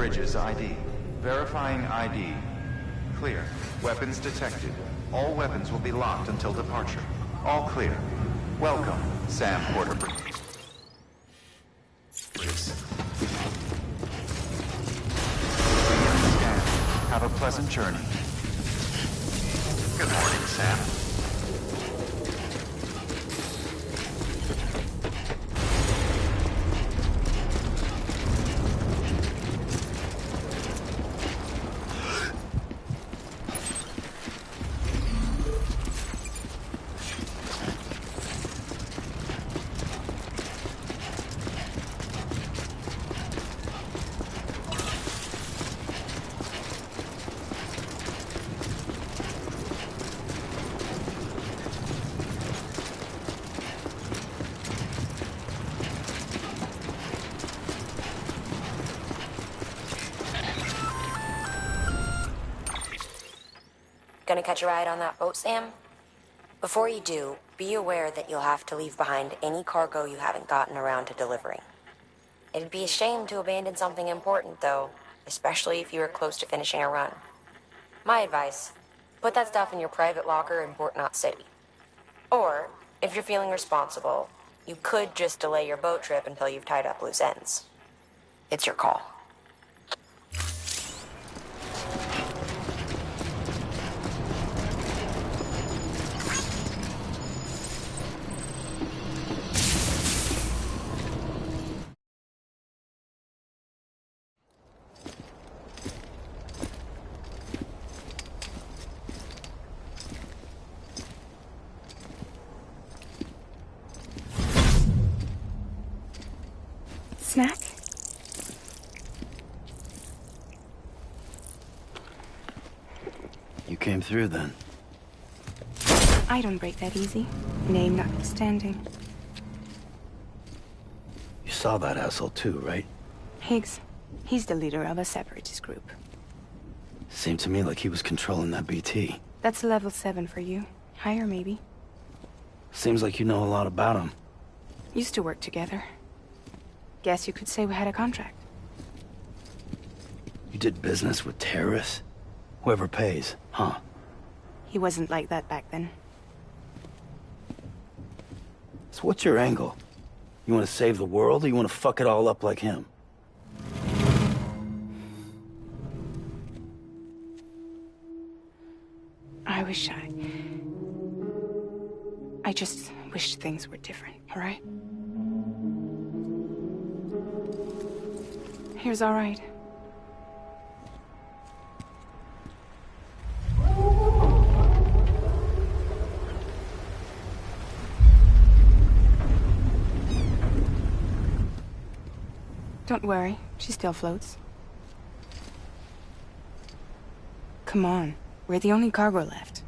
bridges ID. Verifying ID. Clear. Weapons detected. All weapons will be locked until departure. All clear. Welcome, Sam Porter. Have a pleasant journey. Good morning, Sam. Gonna catch a ride on that boat, Sam? Before you do, be aware that you'll have to leave behind any cargo you haven't gotten around to delivering. It'd be a shame to abandon something important, though, especially if you were close to finishing a run. My advice, put that stuff in your private locker in Port Knot City. Or, if you're feeling responsible, you could just delay your boat trip until you've tied up loose ends. It's your call. Snack? You came through then. I don't break that easy. Name notwithstanding. You saw that asshole too, right? Higgs. He's the leader of a separatist group. Seemed to me like he was controlling that BT. That's level 7 for you. Higher, maybe. Seems like you know a lot about him. Used to work together. Guess you could say we had a contract. You did business with terrorists? Whoever pays, huh? He wasn't like that back then. So what's your angle? You want to save the world, or you want to fuck it all up like him? I just wish things were different, all right? Here's all right. Don't worry, she still floats. Come on, we're the only cargo left.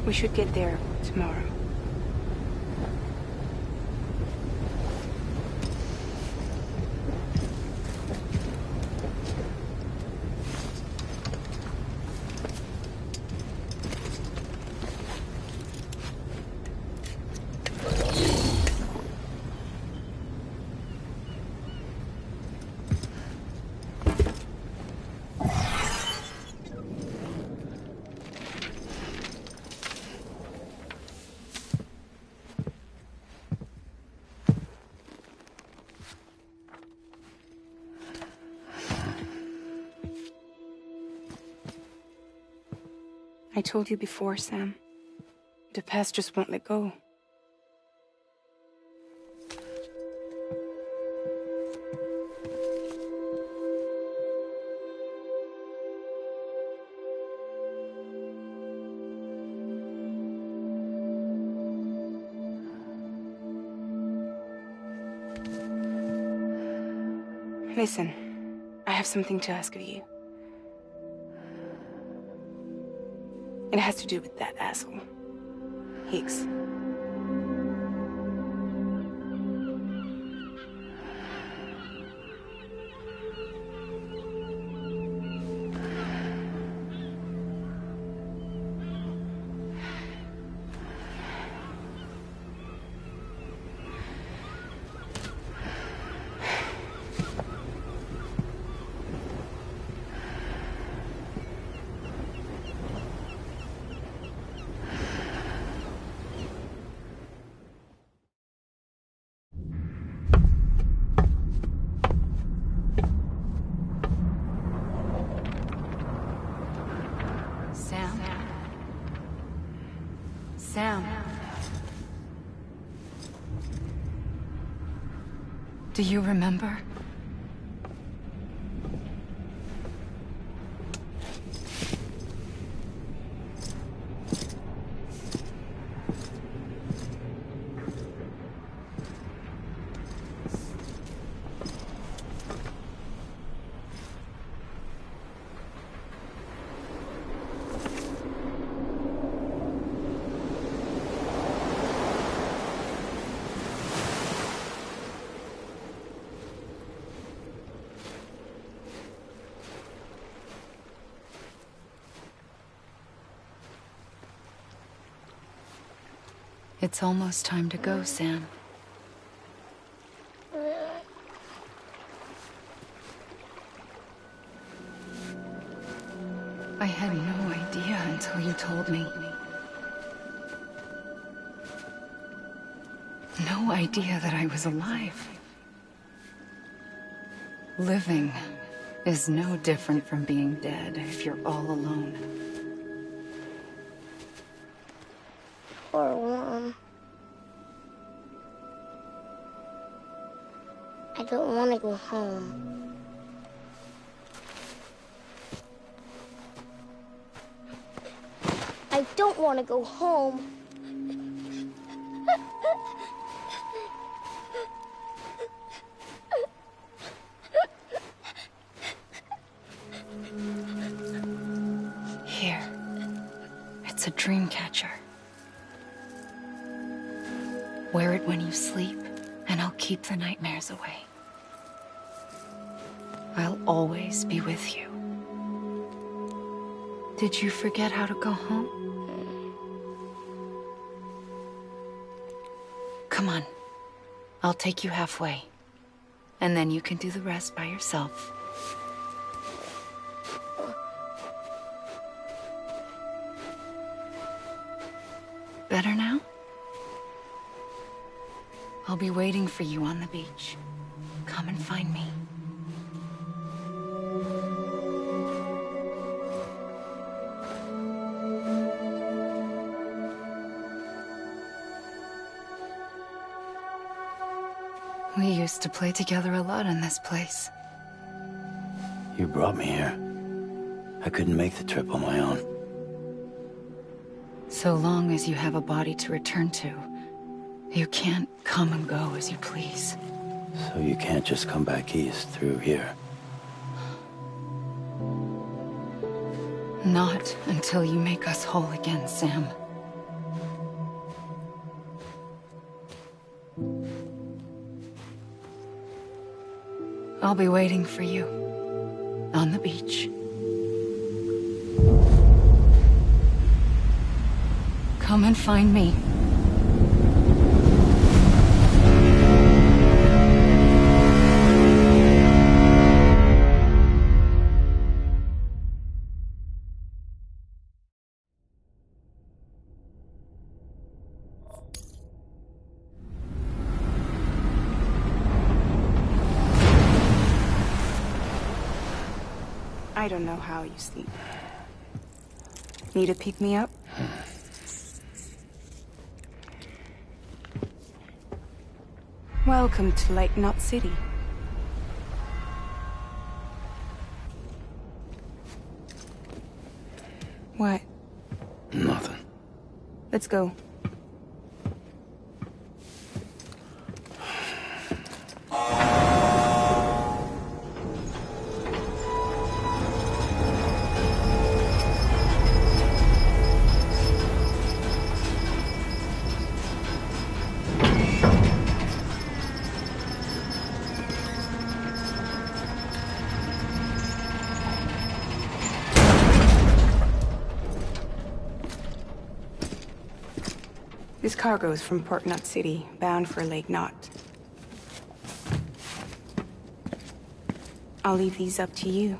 We should get there tomorrow. I told you before, Sam. The past just won't let go. Listen, I have something to ask of you. It has to do with that asshole, Higgs. Sam. Do you remember? It's almost time to go, Sam. I had no idea until you told me. No idea that I was alive. Living is no different from being dead if you're all alone. Poor Mom. I don't want to go home. I don't want to go home. Here. It's a dream catcher. Wear it when you sleep, and I'll keep the nightmares away. I'll always be with you. Did you forget how to go home? Come on. I'll take you halfway. And then you can do the rest by yourself. Better now? I'll be waiting for you on the beach. Come and find me. We used to play together a lot in this place. You brought me here. I couldn't make the trip on my own. So long as you have a body to return to, you can't come and go as you please. So you can't just come back east through here? Not until you make us whole again, Sam. I'll be waiting for you on the beach. Come and find me. I don't know how you sleep. Need to pick me up? Welcome to Lake Knot City. What? Nothing. Let's go. This cargo is from Port Knot City, bound for Lake Knot. I'll leave these up to you.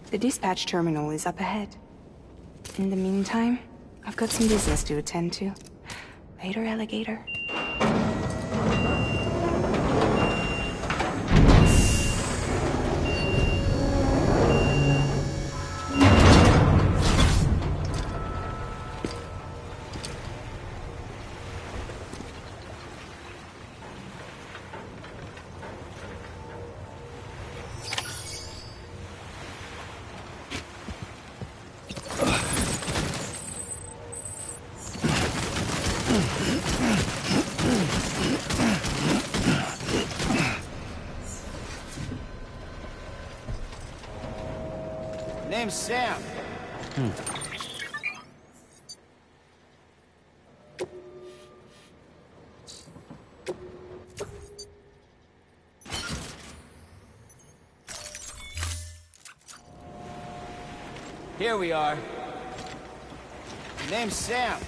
The dispatch terminal is up ahead. In the meantime, I've got some business to attend to. Later, alligator. Name's Sam. Here we are. Name's Sam.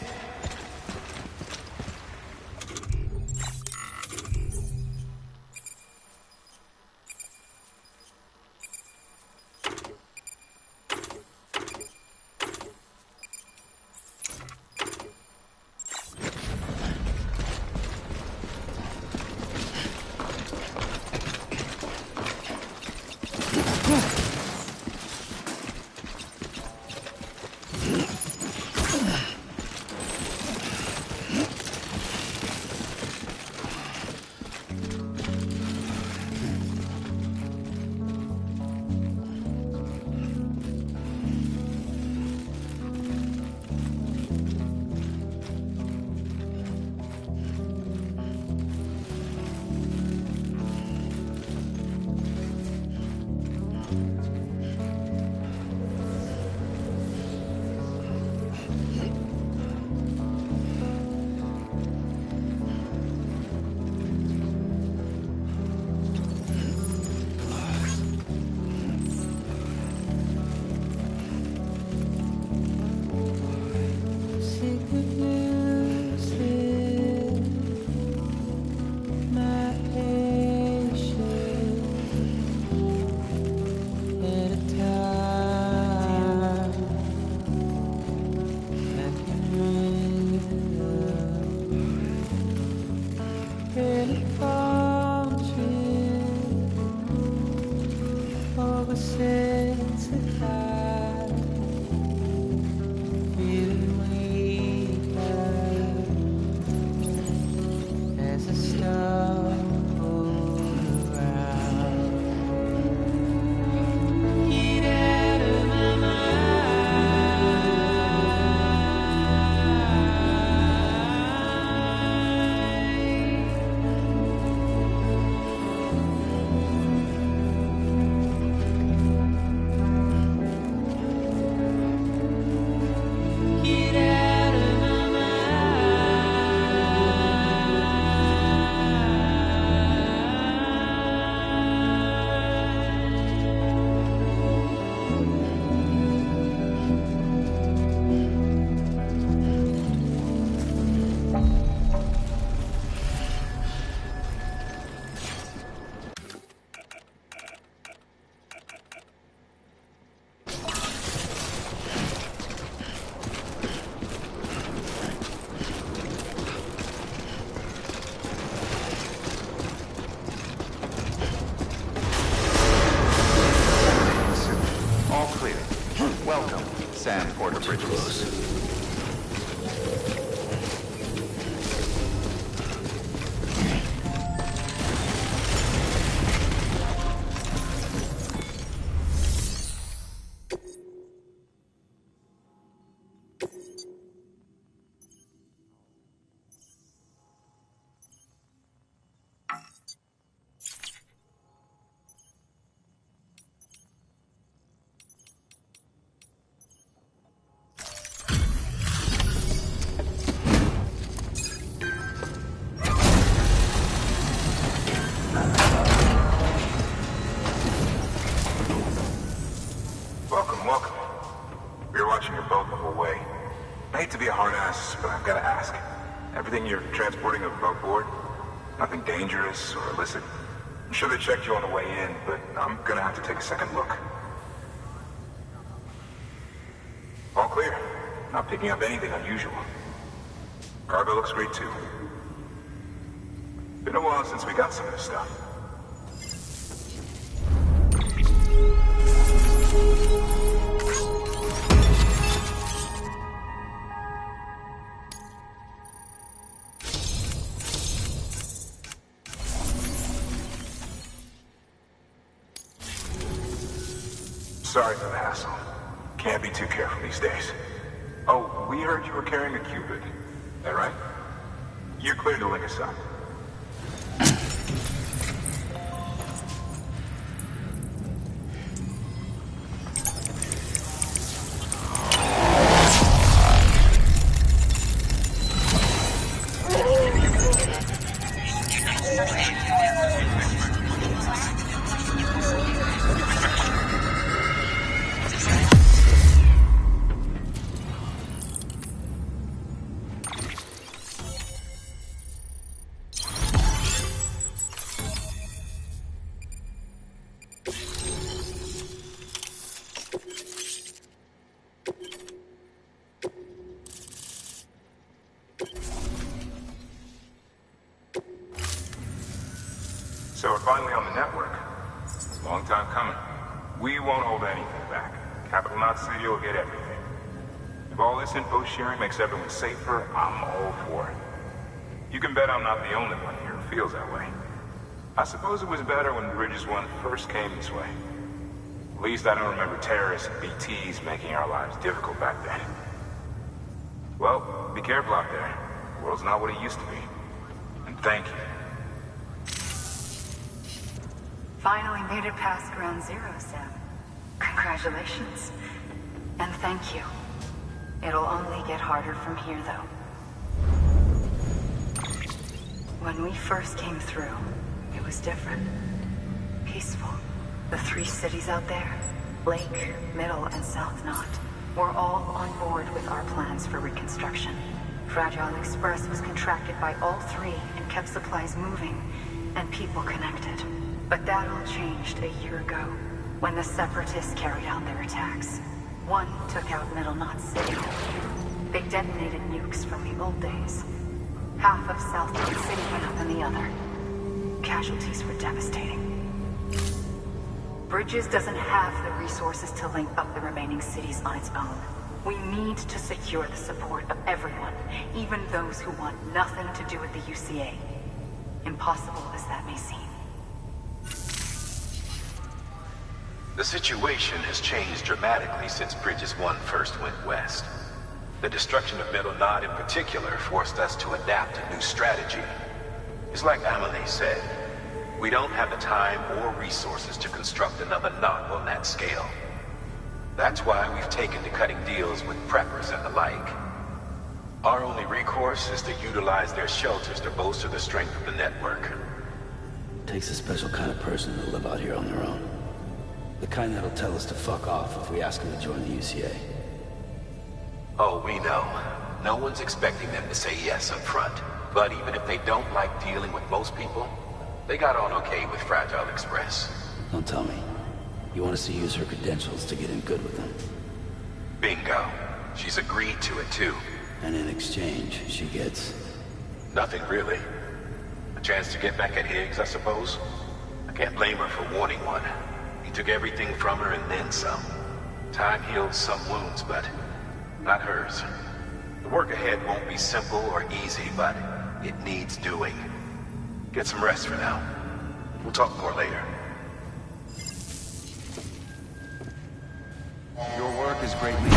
Sam Porter Bridges. Welcome. We're watching your boat the whole way. I hate to be a hard ass, but I've got to ask. Everything you're transporting above board? Nothing dangerous or illicit? I'm sure they checked you on the way in, but I'm gonna have to take a second look. All clear. Not picking up anything unusual. Cargo looks great too. Been a while since we got some of this stuff. Sorry for the hassle. Can't be too careful these days. Oh, we heard you were carrying a Cupid. That right? You're clear to link us up. So we're finally on the network. Long time coming. We won't hold anything back. Capital Knot City will get everything. If all this info sharing makes everyone safer, I'm all for it. You can bet I'm not the only one here who feels that way. I suppose it was better when Bridges 1 first came this way. At least I don't remember terrorists and BTs making our lives difficult back then. Well, be careful out there. The world's not what it used to be. And thank you. Finally made it past ground zero, Sam. Congratulations. And thank you. It'll only get harder from here, though. When we first came through, it was different. Peaceful. The 3 cities out there, Lake, Middle, and South Knot, were all on board with our plans for reconstruction. Fragile Express was contracted by all 3 and kept supplies moving and people connected. But that all changed a year ago, when the Separatists carried out their attacks. One took out Middle Knot City. They detonated nukes from the old days. Half of South Knot City went up in the other. Casualties were devastating. Bridges doesn't have the resources to link up the remaining cities on its own. We need to secure the support of everyone, even those who want nothing to do with the UCA. Impossible as that may seem. The situation has changed dramatically since Bridges 1 first went west. The destruction of Middle Knot in particular forced us to adapt a new strategy. It's like Amelie said, we don't have the time or resources to construct another knot on that scale. That's why we've taken to cutting deals with preppers and the like. Our only recourse is to utilize their shelters to bolster the strength of the network. Takes a special kind of person to live out here on their own. The kind that'll tell us to fuck off if we ask them to join the UCA. Oh, we know. No one's expecting them to say yes up front. But even if they don't like dealing with most people, they got on okay with Fragile Express. Don't tell me. You want us to use her credentials to get in good with them? Bingo. She's agreed to it too. And in exchange, she gets... Nothing really. A chance to get back at Higgs, I suppose? I can't blame her for wanting one. He took everything from her and then some. Time heals some wounds, but not hers. The work ahead won't be simple or easy, but it needs doing. Get some rest for now. We'll talk more later. Your work is greatly...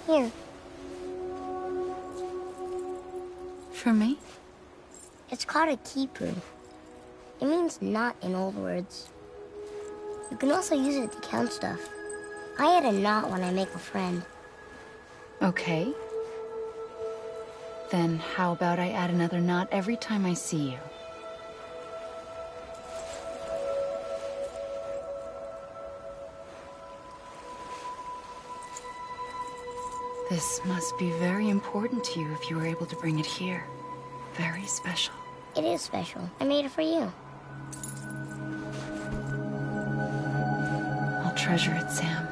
Here. For me? It's called a keeper. It means knot in old words. You can also use it to count stuff. I add a knot when I make a friend. Okay. Then how about I add another knot every time I see you? This must be very important to you if you were able to bring it here. Very special. It is special. I made it for you. I'll treasure it, Sam.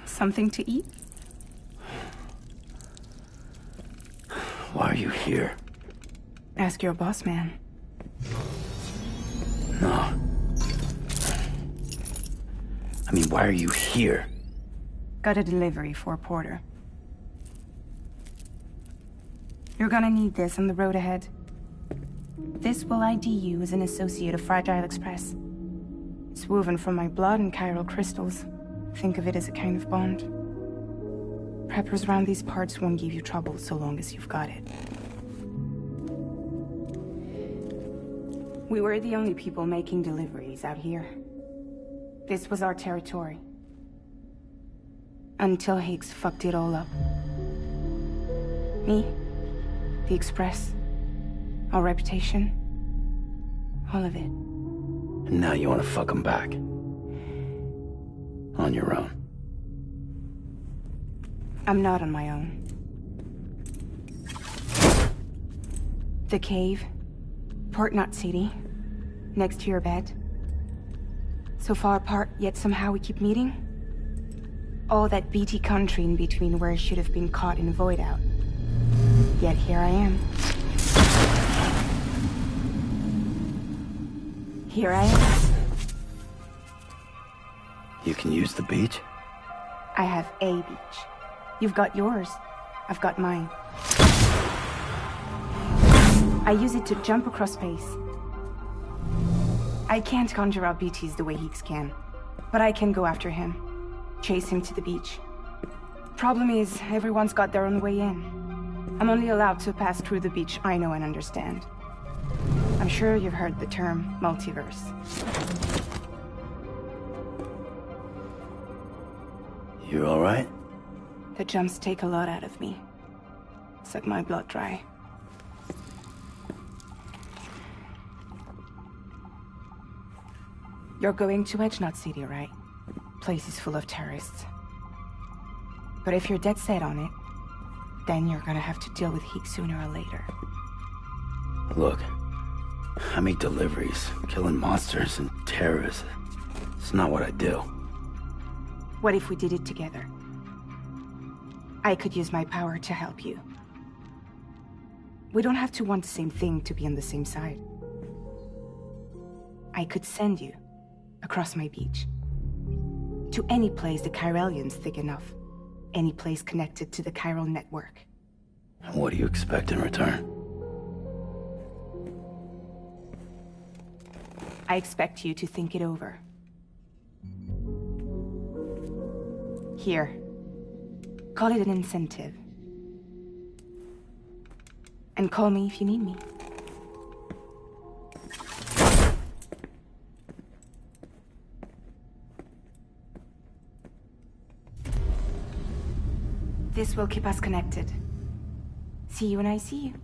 Something to eat? Why are you here? Ask your boss man. No. I mean, why are you here? Got a delivery for Porter. You're gonna need this on the road ahead. This will ID you as an associate of Fragile Express. It's woven from my blood and chiral crystals. Think of it as a kind of bond. Preppers around these parts won't give you trouble so long as you've got it. We were the only people making deliveries out here. This was our territory. Until Higgs fucked it all up. Me, the Express, our reputation, all of it. And now you want to fuck him back. On your own. I'm not on my own. The cave, Port Knot City, next to your bed. So far apart, yet somehow we keep meeting. All that BT country in between where I should have been caught in void out. Yet here I am. Here I am. You can use the beach? I have a beach. You've got yours. I've got mine. I use it to jump across space. I can't conjure up BTs the way Higgs can, but I can go after him, chase him to the beach. Problem is, everyone's got their own way in. I'm only allowed to pass through the beach I know and understand. I'm sure you've heard the term multiverse. You all right? The jumps take a lot out of me. Suck my blood dry. You're going to Edge Knot City, right? Place is full of terrorists. But if you're dead set on it, then you're gonna have to deal with Higgs sooner or later. Look, I make deliveries, killing monsters and terrorists. It's not what I do. What if we did it together? I could use my power to help you. We don't have to want the same thing to be on the same side. I could send you across my beach. To any place the Chiralian's thick enough. Any place connected to the chiral network. And what do you expect in return? I expect you to think it over. Here. Call it an incentive. And call me if you need me. This will keep us connected. See you when I see you.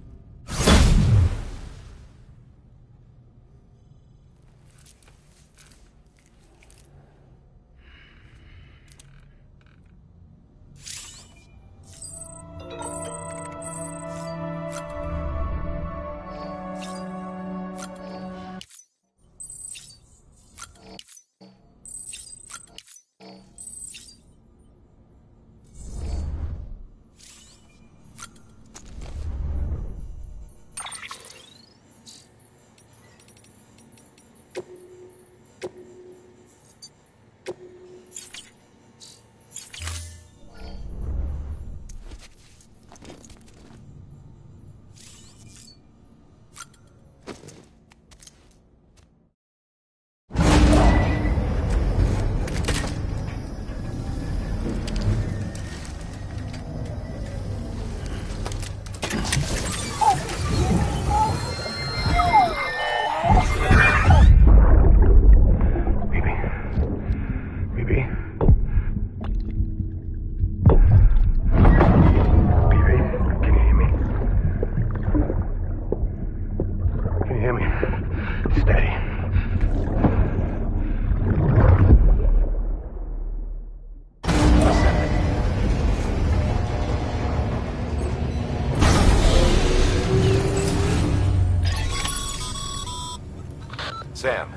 Sam,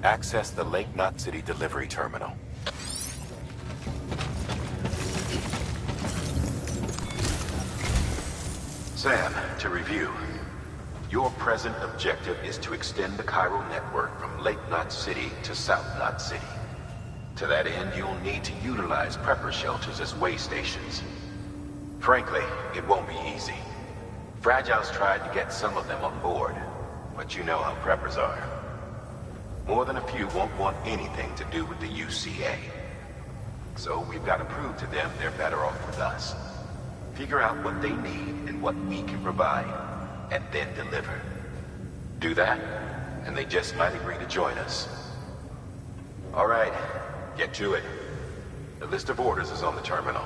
access the Lake Knot City delivery terminal. Sam, to review. Your present objective is to extend the chiral network from Lake Knot City to South Knot City. To that end, you'll need to utilize prepper shelters as way stations. Frankly, it won't be easy. Fragile's tried to get some of them on board, but you know how preppers are. More than a few won't want anything to do with the UCA. So we've got to prove to them they're better off with us. Figure out what they need and what we can provide, and then deliver. Do that, and they just might agree to join us. All right, get to it. The list of orders is on the terminal.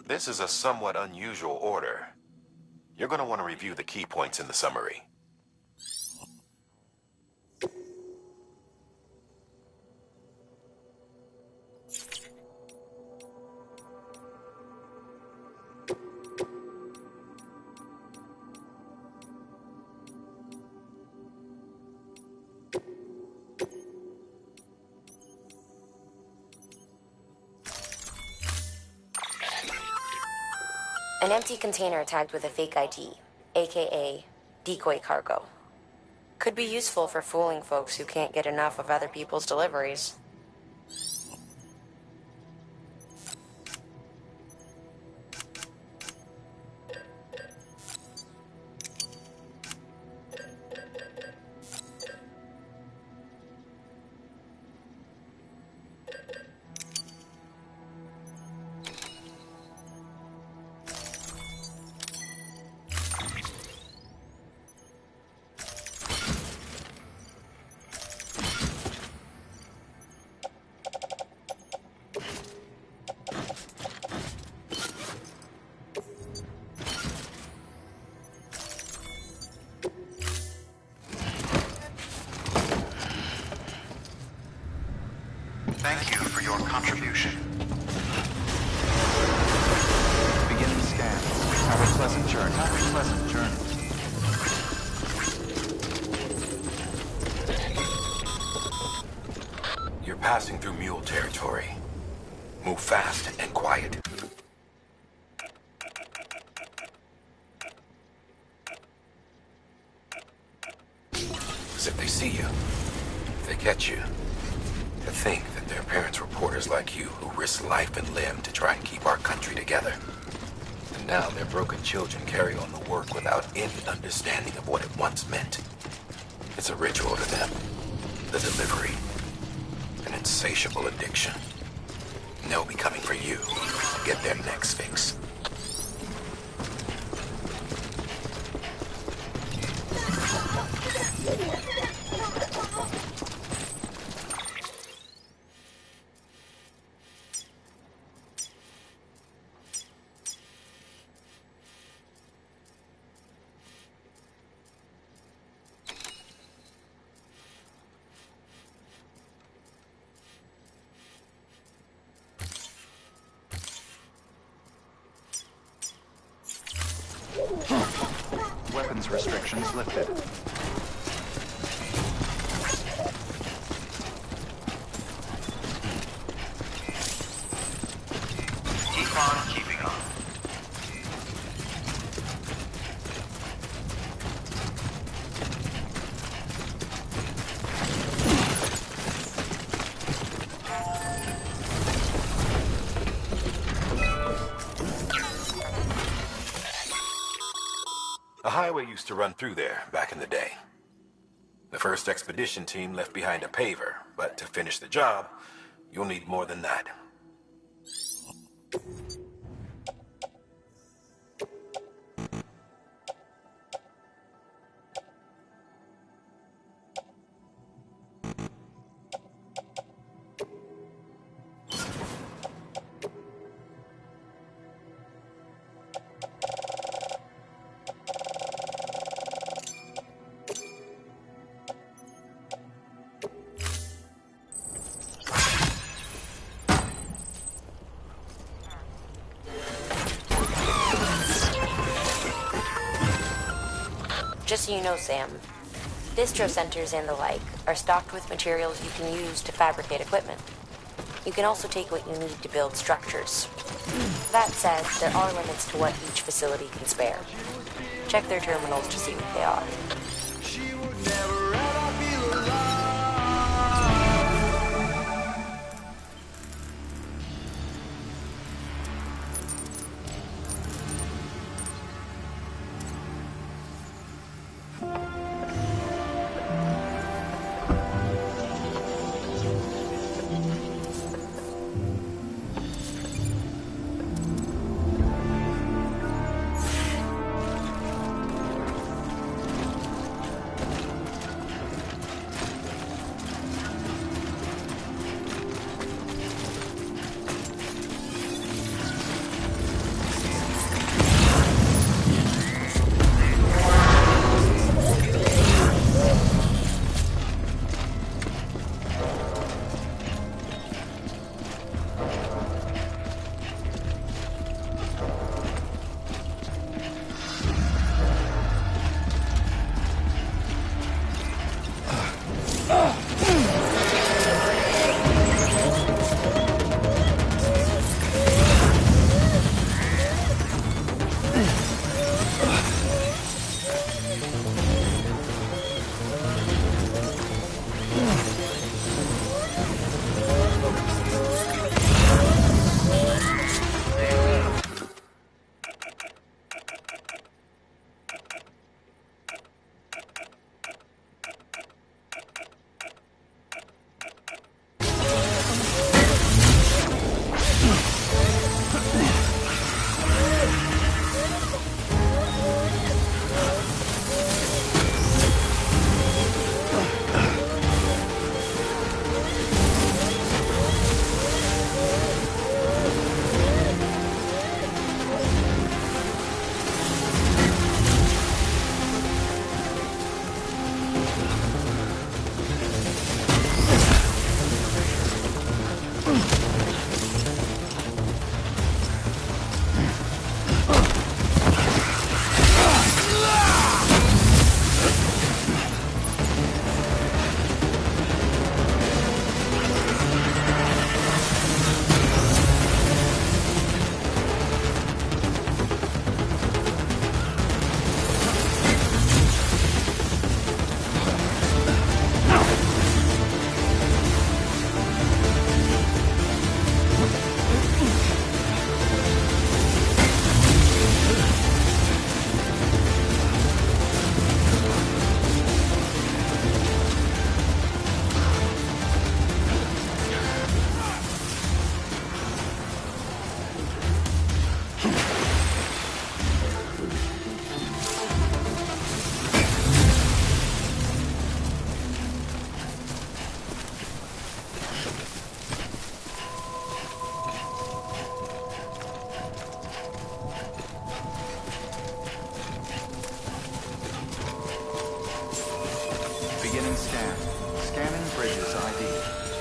This is a somewhat unusual order. You're going to want to review the key points in the summary. An empty container tagged with a fake ID, aka decoy cargo. Could be useful for fooling folks who can't get enough of other people's deliveries. Thank you for your contribution. Beginning scan. Have a pleasant journey. Have a pleasant journey. You're passing through mule territory. Move fast and quiet. Because if they see you, if they catch you, to think that their parents were reporters like you who risk life and limb to try and keep our country together. And now their broken children carry on the work without any understanding of what it once meant. It's a ritual to them. The delivery. An insatiable addiction. And they'll be coming for you to get their necks fixed. weapons restrictions lifted. Keep on keeping on. A highway used to run through there back in the day. The first expedition team left behind a paver, but to finish the job, you'll need more than that. Just so you know, Sam, distro centers and the like are stocked with materials you can use to fabricate equipment. You can also take what you need to build structures. That said, there are limits to what each facility can spare. Check their terminals to see what they are.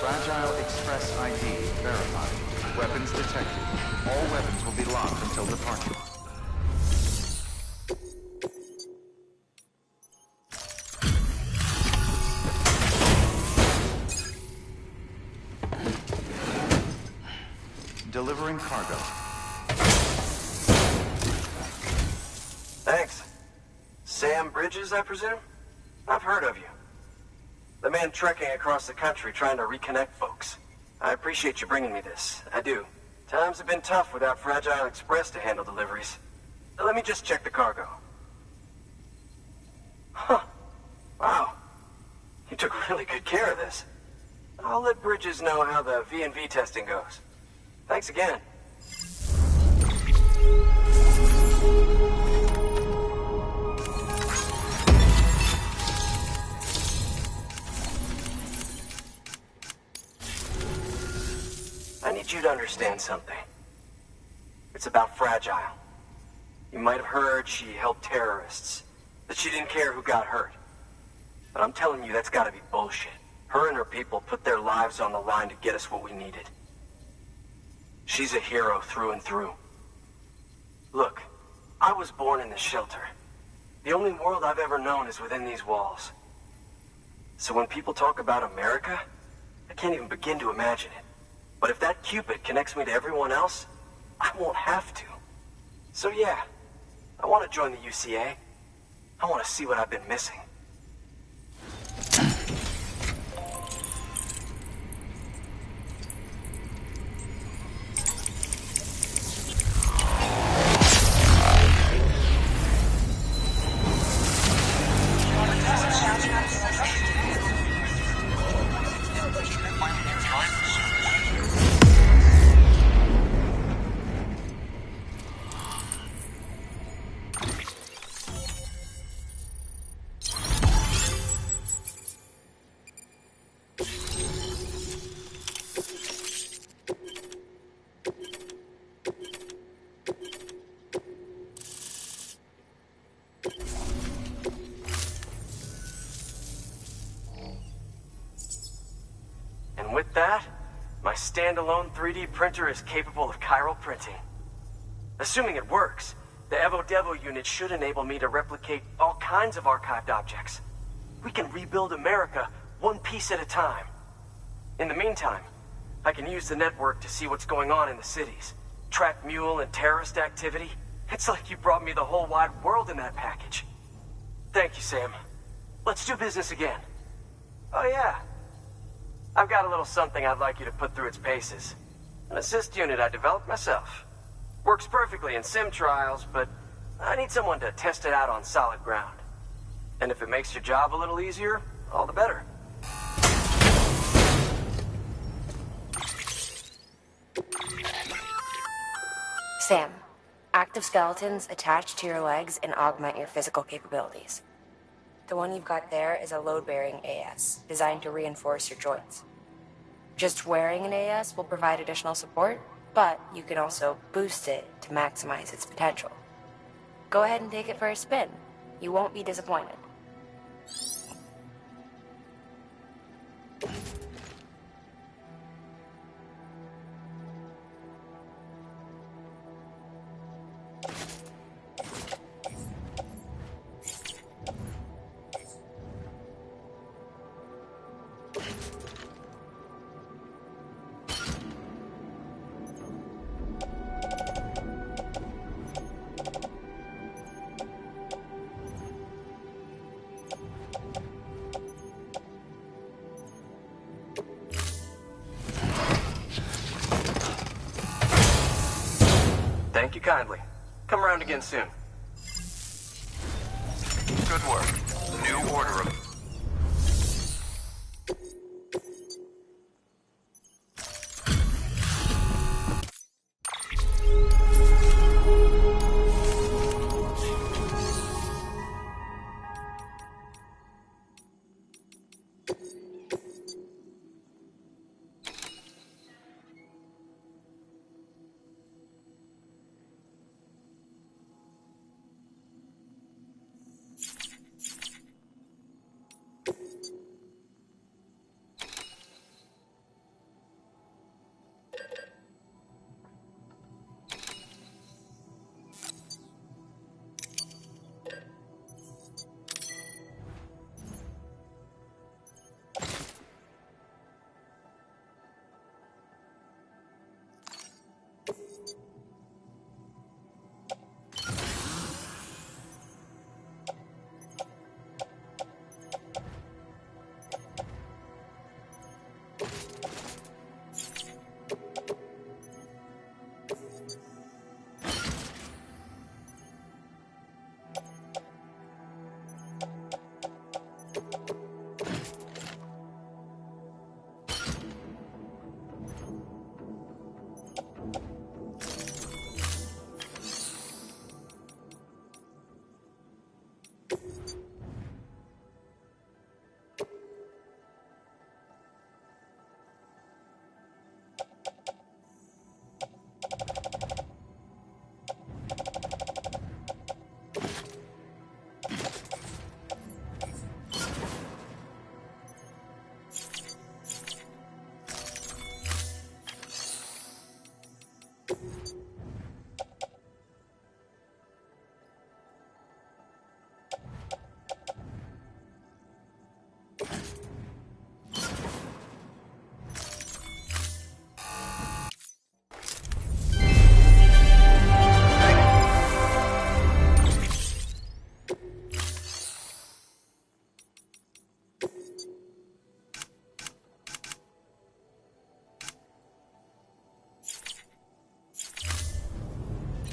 Fragile Express ID verified. Weapons detected. All weapons will be locked until departure. Delivering cargo. Thanks. Sam Bridges, I presume? I've heard of you. The man trekking across the country trying to reconnect folks. I appreciate you bringing me this. I do. Times have been tough without Fragile Express to handle deliveries. Let me just check the cargo. Huh. Wow. You took really good care of this. I'll let Bridges know how the V&V testing goes. Thanks again. I need you to understand something. It's about Fragile. You might have heard she helped terrorists, that she didn't care who got hurt. But I'm telling you, that's gotta be bullshit. Her and her people put their lives on the line to get us what we needed. She's a hero through and through. Look, I was born in the shelter. The only world I've ever known is within these walls. So when people talk about America, I can't even begin to imagine it. But if that Cupid connects me to everyone else, I won't have to. So yeah, I want to join the UCA. I want to see what I've been missing. With that, my standalone 3D printer is capable of chiral printing. Assuming it works, the Evo Devo unit should enable me to replicate all kinds of archived objects. We can rebuild America one piece at a time. In the meantime, I can use the network to see what's going on in the cities, track mule and terrorist activity. It's like you brought me the whole wide world in that package. Thank you, Sam. Let's do business again. Oh yeah. I've got a little something I'd like you to put through its paces. An assist unit I developed myself. Works perfectly in sim trials, but I need someone to test it out on solid ground. And if it makes your job a little easier, all the better. Sam, active skeletons attach to your legs and augment your physical capabilities. The one you've got there is a load-bearing AS, designed to reinforce your joints. Just wearing an AS will provide additional support, but you can also boost it to maximize its potential. Go ahead and take it for a spin. You won't be disappointed. Thank you kindly. Come around again soon. Good work. New order of...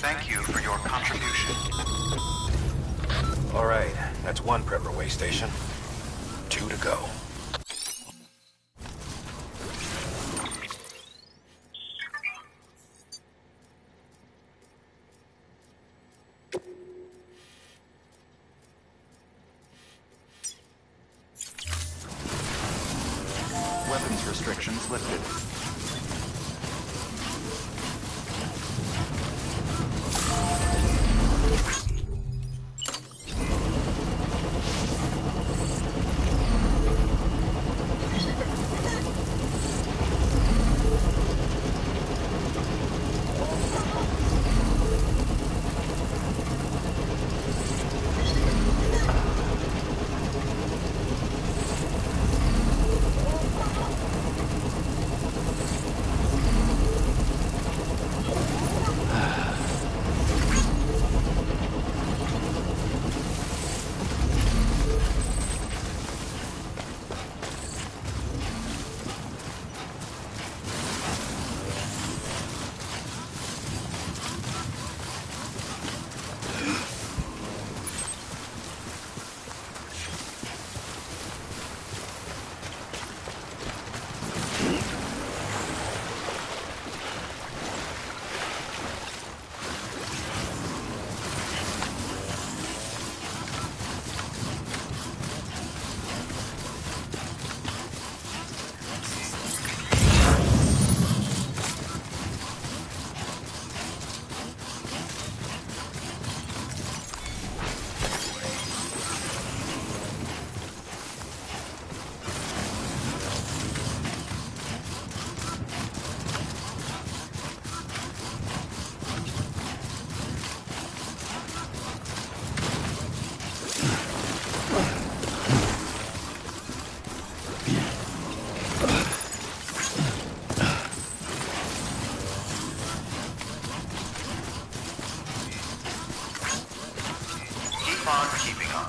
Thank you for your contribution. All right, that's one prepper way station. 2 to go. Weapons restrictions lifted. Keeping on.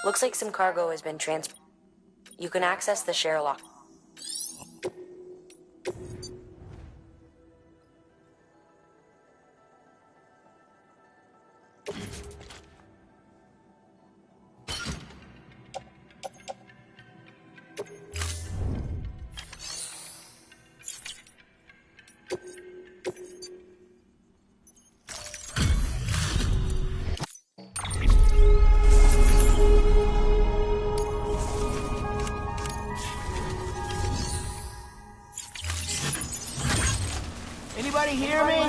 Looks like some cargo has been transferred. You can access the share lock. Anybody hear me?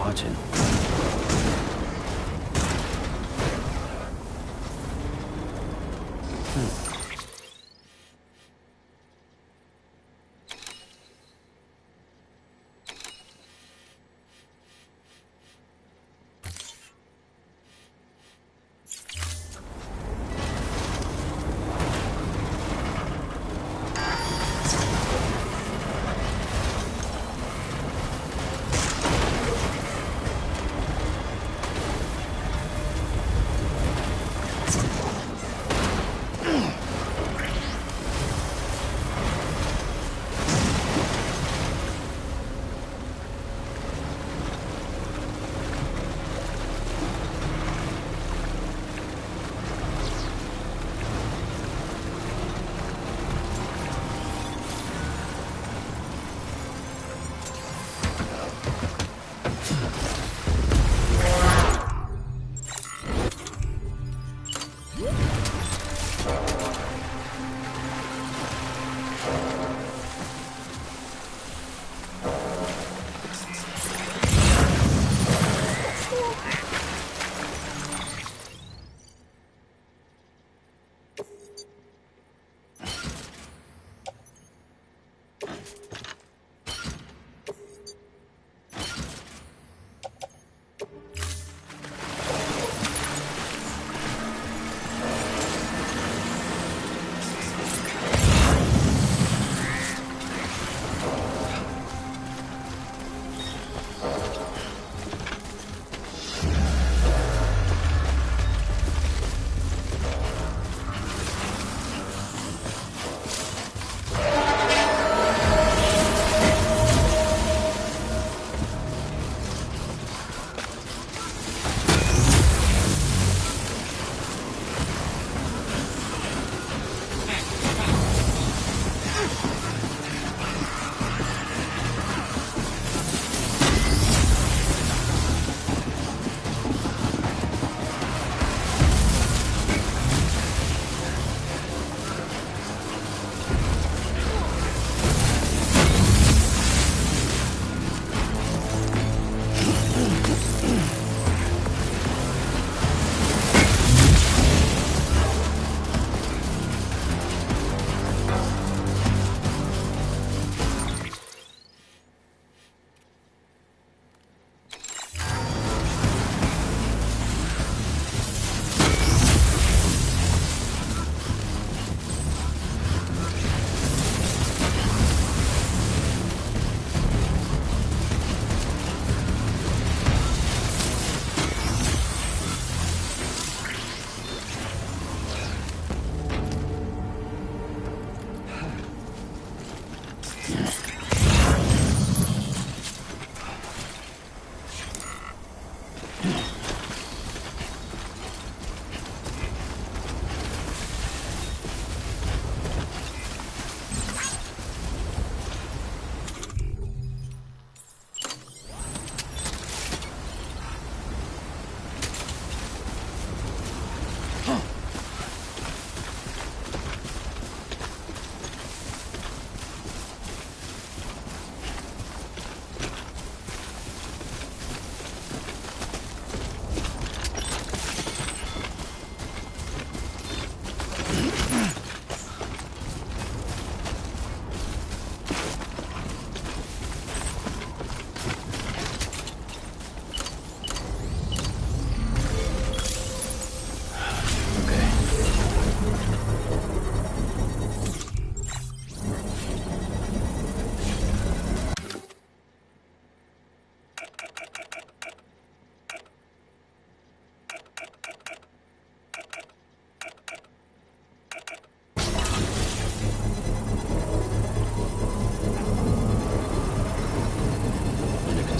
watching.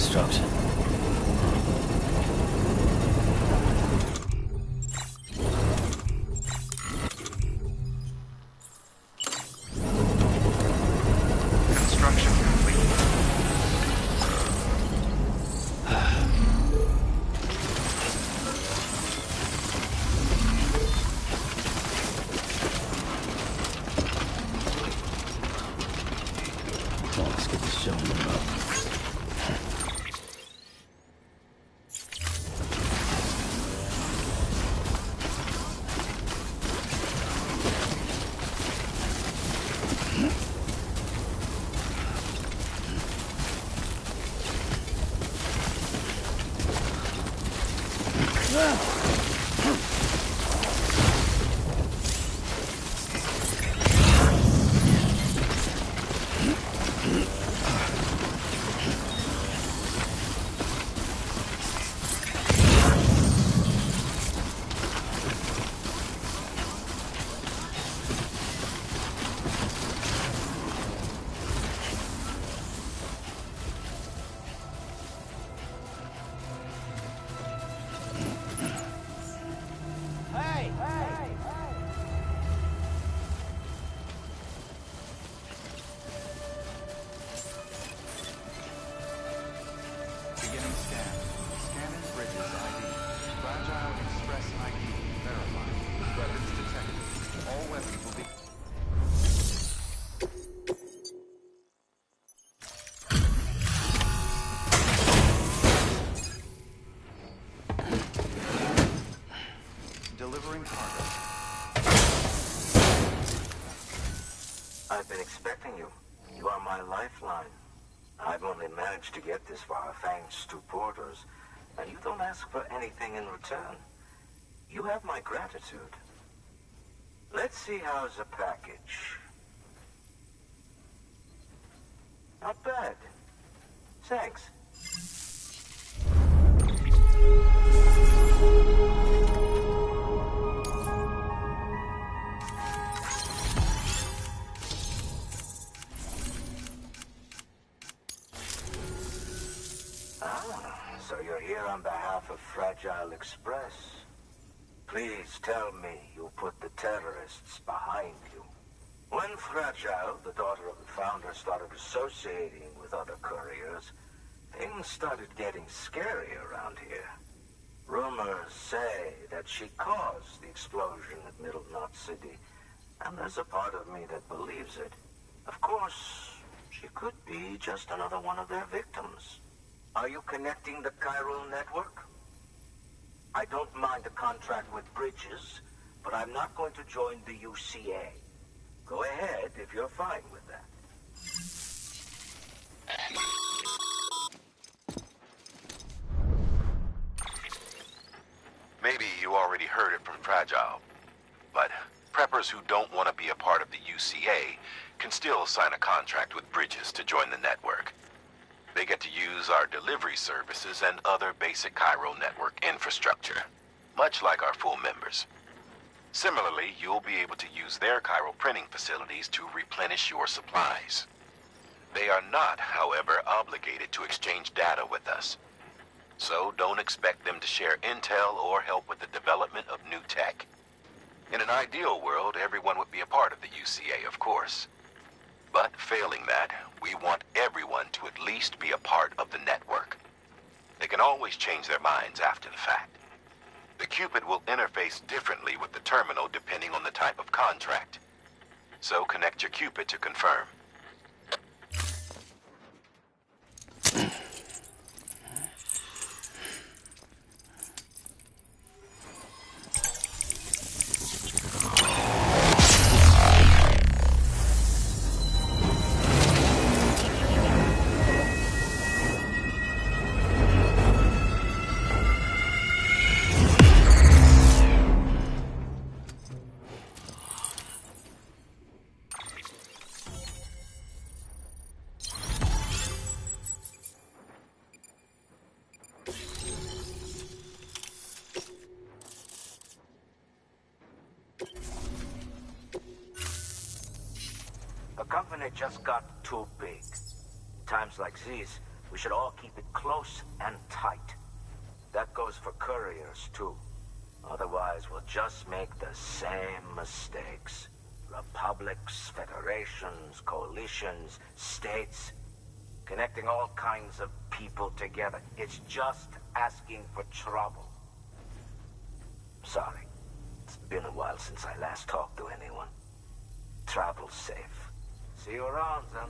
Construction. Construction complete. Come on, let's get this show moving up. Beginning scan. Scanning Bridges ID. Fragile Express ID. Verified. Weapons detected. All weapons will be... Delivering cargo. I've been expecting you. You are my lifeline. I've only managed to get this far thanks to porters, and you don't ask for anything in return. You have my gratitude. Let's see how's the package. Not bad. Thanks. So you're here on behalf of Fragile Express. Please tell me you put the terrorists behind you. When Fragile, the daughter of the founder, started associating with other couriers, things started getting scary around here. Rumors say that she caused the explosion at Middle Knot City, and there's a part of me that believes it. Of course, she could be just another one of their victims. Are you connecting the chiral network? I don't mind a contract with Bridges, but I'm not going to join the UCA. Go ahead if you're fine with that. Maybe you already heard it from Fragile, but preppers who don't want to be a part of the UCA can still sign a contract with Bridges to join the network. They get to use our delivery services and other basic chiral network infrastructure, much like our full members. Similarly, you'll be able to use their chiral printing facilities to replenish your supplies. They are not, however, obligated to exchange data with us. So don't expect them to share intel or help with the development of new tech. In an ideal world, everyone would be a part of the UCA, of course. But failing that, we want everyone to at least be a part of the network. They can always change their minds after the fact. The Cupid will interface differently with the terminal depending on the type of contract. So connect your Cupid to confirm. The company just got too big. Times like these, we should all keep it close and tight. That goes for couriers, too. Otherwise, we'll just make the same mistakes. Republics, federations, coalitions, states, connecting all kinds of people together. It's just asking for trouble. Sorry. It's been a while since I last talked to anyone. Travel safe. See you around, then.